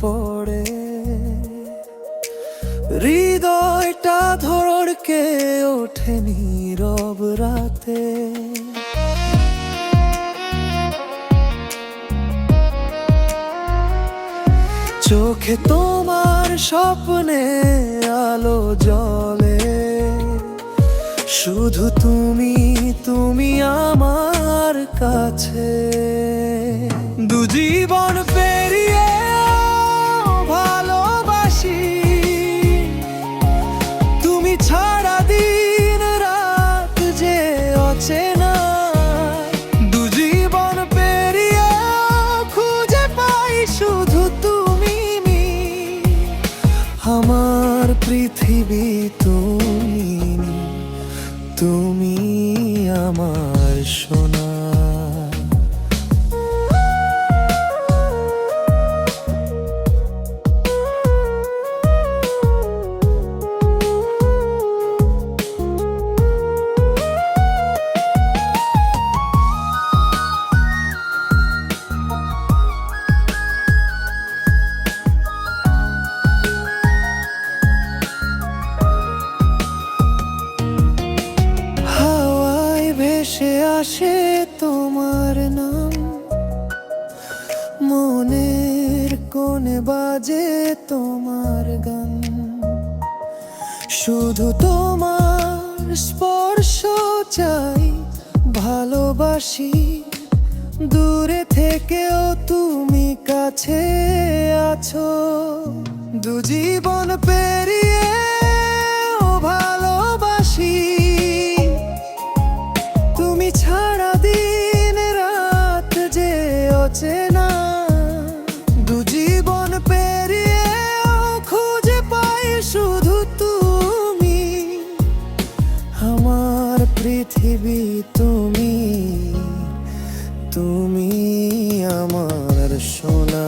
পড়ে, হৃদয়টা ধড়কে ওঠে নীরব রাতে। চোখে তোমার স্বপ্নে আলো জ্বলে, শুধু তুমি তুমি আমার কাছে। দু জীবন পেরিয়ে ভালোবাসি, তুমি ছাড়া দিন রাত যে অচেনা। দু জীবন পেরিয়ে খুঁজে পাই শুধু তুমি, আমার পৃথিবী তুমি, তুমি আমার সোনা। ভেসে আসে তোমার নাম, মনের কোণে বাজে তোমার গান। শুধু তোমার স্পর্শ চাই, ভালোবাসি দূরে থেকেও তুমি কাছে আছো। দু জীবন পেরিয়ে ভালোবাসি, তুমি ছাড়া দিন রাত যে অচেনা। দু জীবন পেরিয়ে খুঁজে পাই শুধু তুমি, আমার পৃথিবী তুমি, তুমি আমার সোনা।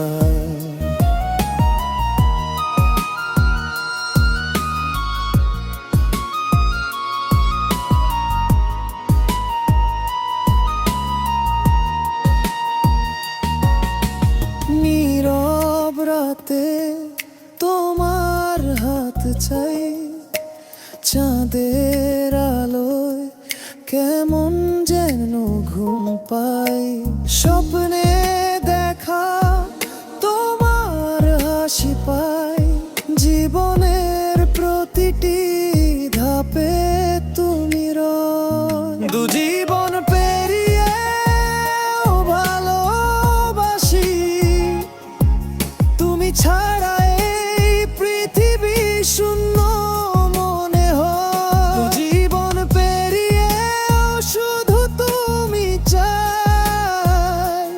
নীরব রাতে তোমার হাত চাই, চাঁদের আলোয় কেমন যেন ঘুম পাই। স্বপ্নে দেখা তোমার হাসি পাই, জীবনের প্রতিটি ধাপে তুমি রয়। দু জীবন পেরিয়ে ভালোবাসি, তুমি ছাড়া এই পৃথিবী শূন্য মনে হয়। দু জীবন পেরিয়ে শুধু তুমি চাই,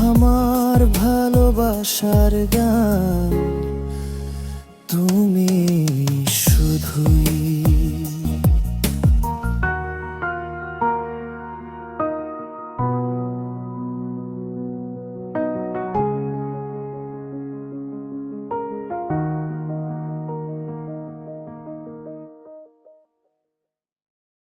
আমার ভালোবাসার গান তুমি শুধুই।